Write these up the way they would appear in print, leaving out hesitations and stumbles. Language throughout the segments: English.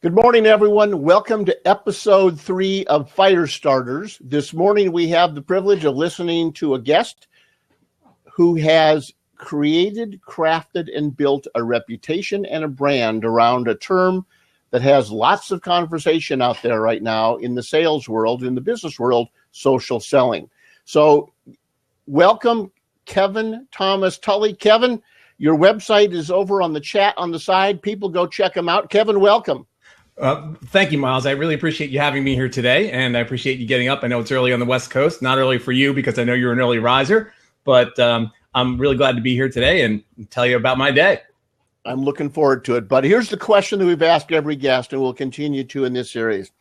Good morning, everyone. Welcome to episode 3 of Fire Starters. This morning, we have the privilege of listening to a guest who has created, crafted, and built a reputation and a brand around a term that has lots of conversation out there right now in the sales world, in the business world, social selling. So welcome, Kevin Thomas Tully. Kevin, your website is over on the chat on the side. People go check them out. Kevin, welcome. Thank you, Miles. I really appreciate you having me here today, and I appreciate you getting up. I know it's early on the West Coast, not early for you because I know you're an early riser, but I'm really glad to be here today and tell you about my day. I'm looking forward to it. But here's the question that we've asked every guest, and we'll continue to in this series.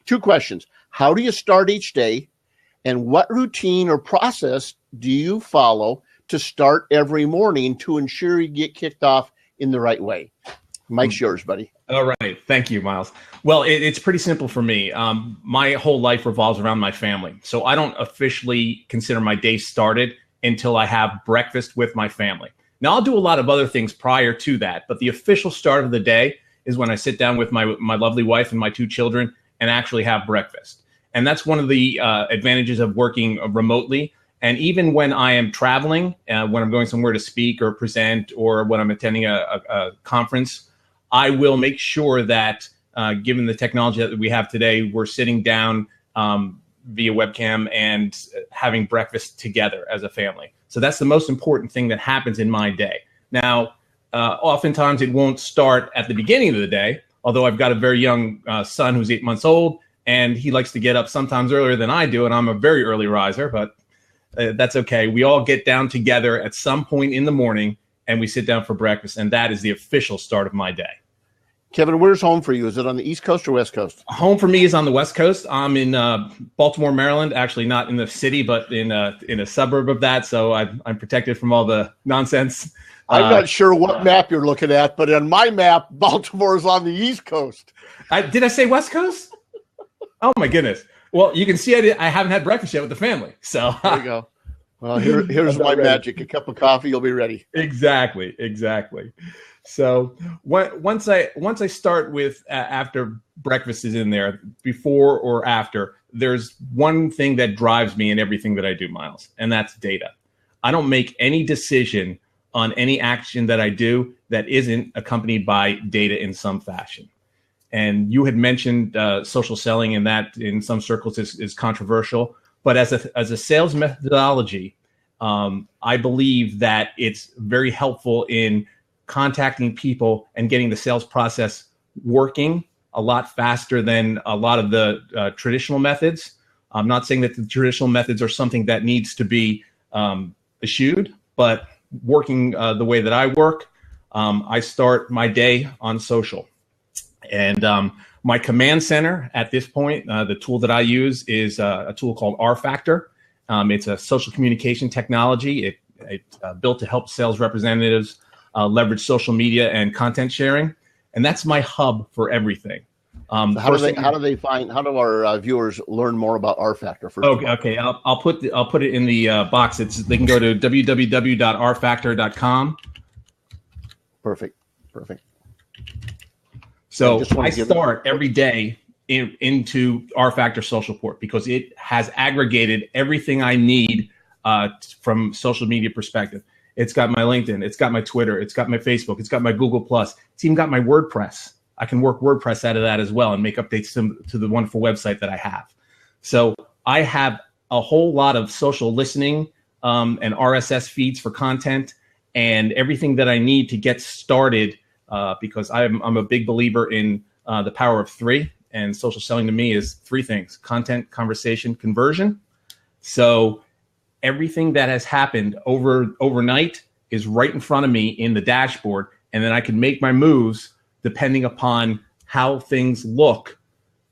2 questions. How do you start each day, and what routine or process do you follow to start every morning to ensure you get kicked off in the right way? Mike's yours, buddy. All right. Thank you, Miles. Well, it's pretty simple for me. My whole life revolves around my family. So I don't officially consider my day started until I have breakfast with my family. Now, I'll do a lot of other things prior to that, but the official start of the day is when I sit down with my lovely wife and my 2 children and actually have breakfast. And that's one of the advantages of working remotely. And even when I am traveling, when I'm going somewhere to speak or present, or when I'm attending a conference, I will make sure that, given the technology that we have today, we're sitting down via webcam and having breakfast together as a family. So that's the most important thing that happens in my day. Now, oftentimes it won't start at the beginning of the day, although I've got a very young son who's 8 months old, and he likes to get up sometimes earlier than I do, and I'm a very early riser, but that's okay. We all get down together at some point in the morning, and we sit down for breakfast, and that is the official start of my day. Kevin, where's home for you? Is it on the East Coast or West Coast? Home for me is on the West Coast. I'm in Baltimore, Maryland. Actually, not in the city, but in a suburb of that. So I'm protected from all the nonsense. I'm not sure what map you're looking at, but on my map, Baltimore is on the East Coast. Did I say West Coast? Oh my goodness. Well, you can see I haven't had breakfast yet with the famay. So there you go. Well, here's my magic. A cup of coffee, you'll be ready. Exactly. So once I start with after breakfast is in there, before or after, there's one thing that drives me in everything that I do, Miles, and that's data. I don't make any decision on any action that I do that isn't accompanied by data in some fashion. And you had mentioned social selling, and that in some circles is controversial. But as a sales methodology, I believe that it's very helpful in contacting people and getting the sales process working a lot faster than a lot of the traditional methods. I'm not saying that the traditional methods are something that needs to be eschewed, but working the way that I work, I start my day on social. And my command center at this point, the tool that I use is a tool called rFactor. It's a social communication technology. It's built to help sales representatives leverage social media and content sharing, and that's my hub for everything. How do our viewers learn more about rFactor? Okay. I'll put it in the box. They can go to www.rfactor.com. Perfect. So I start every day into rFactor Social Port because it has aggregated everything I need from social media perspective. It's got my LinkedIn, it's got my Twitter, it's got my Facebook, it's got my Google+. It's even got my WordPress. I can work WordPress out of that as well and make updates to the wonderful website that I have. So I have a whole lot of social listening and RSS feeds for content and everything that I need to get started because I'm a big believer in the power of 3. And social selling to me is 3 things: content, conversation, conversion. So everything that has happened overnight is right in front of me in the dashboard, and then I can make my moves depending upon how things look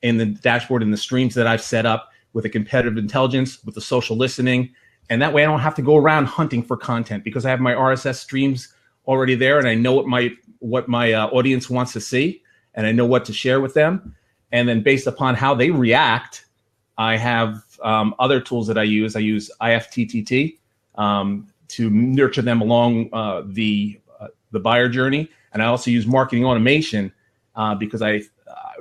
in the dashboard and the streams that I've set up with the competitive intelligence, with the social listening. And that way I don't have to go around hunting for content because I have my RSS streams already there, and I know what my audience wants to see, and I know what to share with them. And then based upon how they react, I have other tools that I use. I use IFTTT to nurture them along the buyer journey. And I also use marketing automation because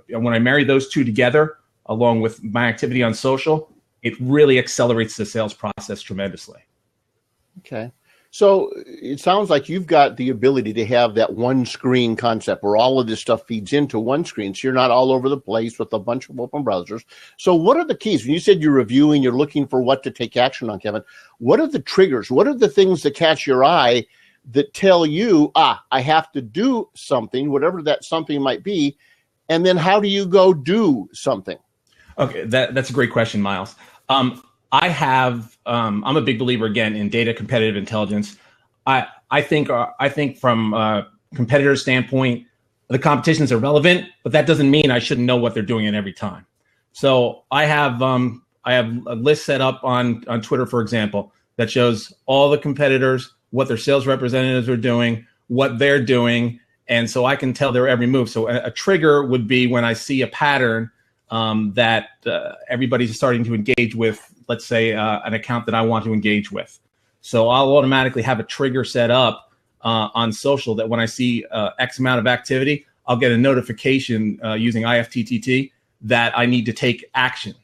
when I marry those two together, along with my activity on social, it really accelerates the sales process tremendously. Okay. So it sounds like you've got the ability to have that one screen concept where all of this stuff feeds into one screen. So you're not all over the place with a bunch of open browsers. So what are the keys? When you said you're reviewing, you're looking for what to take action on, Kevin, what are the triggers? What are the things that catch your eye that tell you, I have to do something, whatever that something might be? And then how do you go do something? Okay, that's a great question, Miles. I'm a big believer again in data competitive intelligence. I think from a competitor standpoint, the competitions are relevant, but that doesn't mean I shouldn't know what they're doing at every time. So I have a list set up on Twitter, for example, that shows all the competitors, what their sales representatives are doing, what they're doing, and so I can tell their every move. So a trigger would be when I see a pattern that everybody's starting to engage with, let's say an account that I want to engage with. So I'll automatically have a trigger set up on social that when I see X amount of activity, I'll get a notification using IFTTT that I need to take action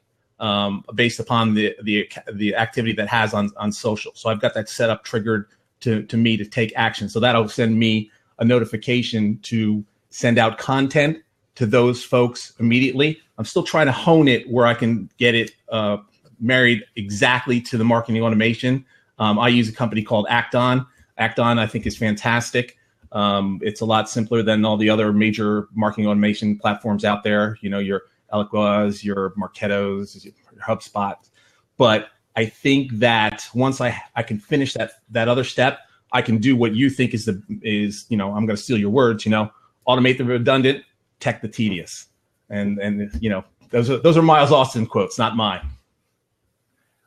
based upon the activity that has on social. So I've got that set up triggered to me to take action. So that'll send me a notification to send out content to those folks immediately. I'm still trying to hone it where I can get it married exactly to the marketing automation. I use a company called Acton. Acton, I think, is fantastic. It's a lot simpler than all the other major marketing automation platforms out there. You know, your Eloqua, your Marketos, your HubSpot. But I think that once I can finish that other step, I can do what you think is I'm going to steal your words, automate the redundant, tech the tedious. And those are Miles Austin quotes, not mine.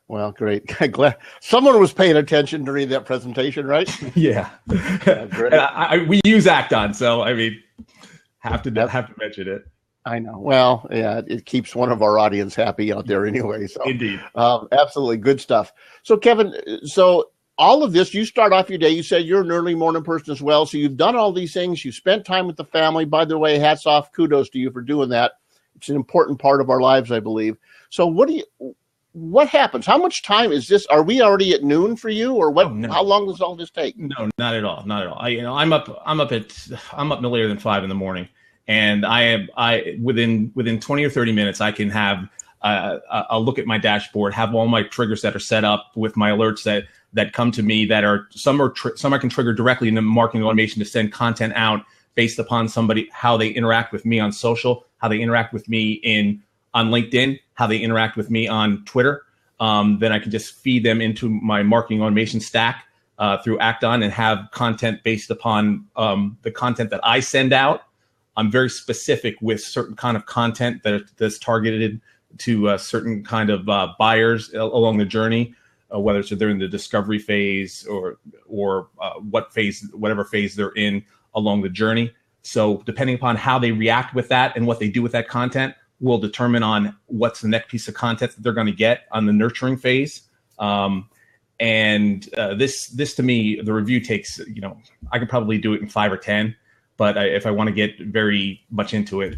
Well, great. Glad someone was paying attention during that presentation, right? Yeah. Great. We use Acton, so I mean, have to mention it. I know. Well, yeah, it keeps one of our audience happy out there anyway. So indeed, absolutely good stuff. So Kevin, all of this, you start off your day. You said you're an early morning person as well. So you've done all these things. You spent time with the family. By the way, hats off, kudos to you for doing that. It's an important part of our lives, I believe. So what happens? How much time is this? Are we already at noon for you, or what? Oh, no. How long does all this take? No, not at all. Not at all. I'm up no later than 5 a.m. And within 20 or 30 minutes, I can have a look at my dashboard, have all my triggers that are set up with my alerts that come to me that are some I can trigger directly in the marketing automation to send content out based upon how they interact with me on social, how they interact with me on LinkedIn, how they interact with me on Twitter. Then I can just feed them into my marketing automation stack through Acton and have content based upon the content that I send out. I'm very specific with certain kind of content that's targeted to certain kind of buyers along the journey, whether it's they're in the discovery phase or whatever phase they're in along the journey. So depending upon how they react with that and what they do with that content will determine on what's the next piece of content that they're going to get on the nurturing phase. This to me, the review takes, I could probably do it in 5 or 10. But if I want to get very much into it,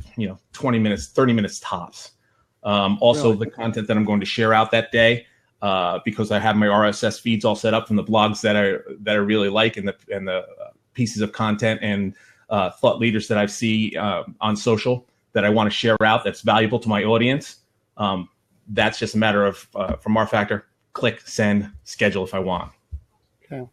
20 minutes, 30 minutes tops. Also, the content that I'm going to share out that day, because I have my RSS feeds all set up from the blogs that I really like and the pieces of content and thought leaders that I see on social that I want to share out that's valuable to my audience. That's just a matter of, from our factor, click, send, schedule if I want. Okay.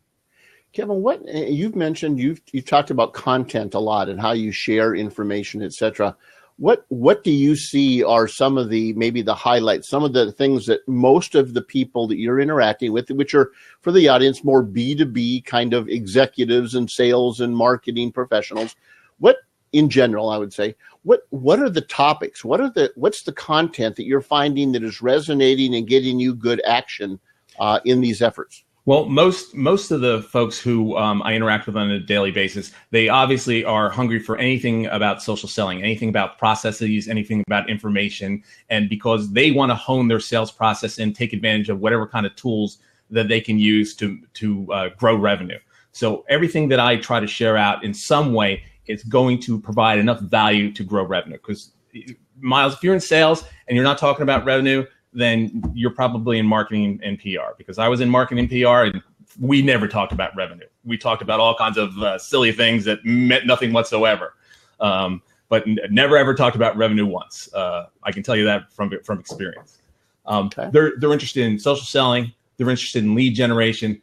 Kevin, what you've mentioned, you've talked about content a lot and how you share information, et cetera. What do you see are some of maybe the highlights, some of the things that most of the people that you're interacting with, which are for the audience, more B2B kind of executives and sales and marketing professionals, what in general, I would say, what are the topics? What's the content that you're finding that is resonating and getting you good action in these efforts? Well, most of the folks who I interact with on a daily basis, they obviously are hungry for anything about social selling, anything about processes, anything about information, and because they want to hone their sales process and take advantage of whatever kind of tools that they can use to grow revenue. So everything that I try to share out in some way is going to provide enough value to grow revenue, because Miles, if you're in sales and you're not talking about revenue, then you're probably in marketing and PR, because I was in marketing and PR and we never talked about revenue. We talked about all kinds of silly things that meant nothing whatsoever. But never ever talked about revenue once. I can tell you that from experience. Okay. They're interested in social selling. They're interested in lead generation.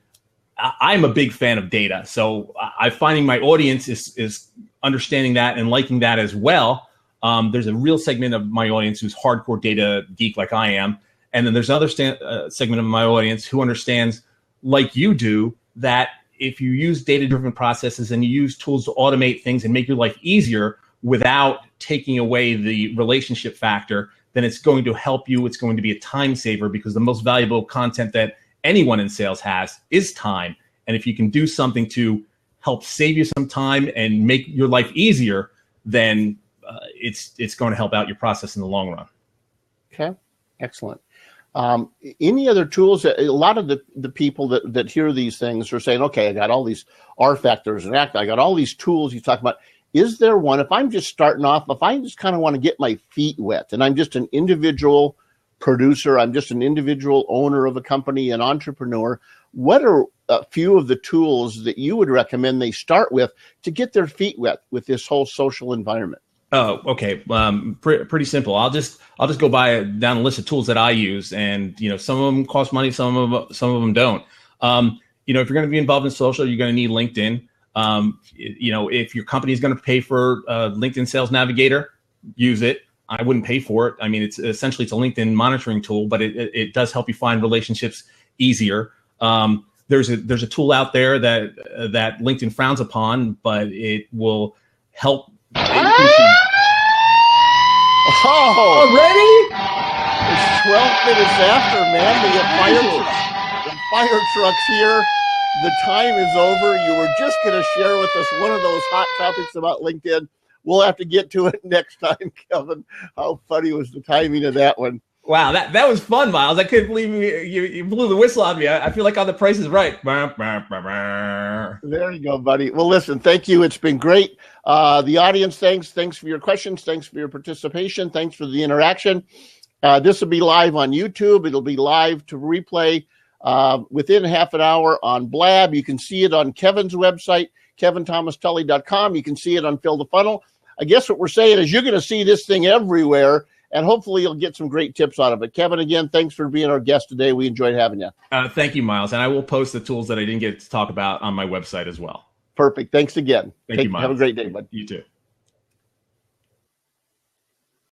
I'm a big fan of data, so I'm finding my audience is understanding that and liking that as well. There's a real segment of my audience who's hardcore data geek like I am, and then there's another segment of my audience who understands, like you do, that if you use data-driven processes and you use tools to automate things and make your life easier without taking away the relationship factor, then it's going to help you. It's going to be a time saver, because the most valuable content that anyone in sales has is time. And if you can do something to help save you some time and make your life easier, then it's going to help out your process in the long run. Okay, excellent. Any other tools? A lot of the people that hear these things are saying, okay, I got all these R factors and I got all these tools you talk about. Is there one, if I'm just starting off, if I just kind of want to get my feet wet and I'm just an individual producer, I'm just an individual owner of a company, an entrepreneur, what are a few of the tools that you would recommend they start with to get their feet wet with this whole social environment? Oh, okay. Pretty simple. I'll just go down a list of tools that I use, and some of them cost money, some of them don't. If you're going to be involved in social, you're going to need LinkedIn. If your company is going to pay for LinkedIn Sales Navigator, use it. I wouldn't pay for it. I mean, it's a LinkedIn monitoring tool, but it does help you find relationships easier. There's a tool out there that LinkedIn frowns upon, but it will help. Already? It's 12 minutes after, man. The fire truck's here. The time is over. You were just going to share with us one of those hot topics about LinkedIn. We'll have to get to it next time, Kevin. How funny was the timing of that one? Wow, that was fun, Miles. I couldn't believe you blew the whistle on me. I feel like on The Price is Right. There you go, buddy. Well, listen, thank you. It's been great. The audience, thanks for your questions. Thanks for your participation. Thanks for the interaction. This will be live on YouTube. It'll be live to replay within half an hour on Blab. You can see it on Kevin's website, kevinthomas-tully.com. You can see it on Fill the Funnel. I guess what we're saying is you're going to see this thing everywhere, and hopefully you'll get some great tips out of it. Kevin, again, thanks for being our guest today. We enjoyed having you. Thank you, Miles. And I will post the tools that I didn't get to talk about on my website as well. Perfect. Thanks again. Thank you, Miles. Have a great day, bud. You too.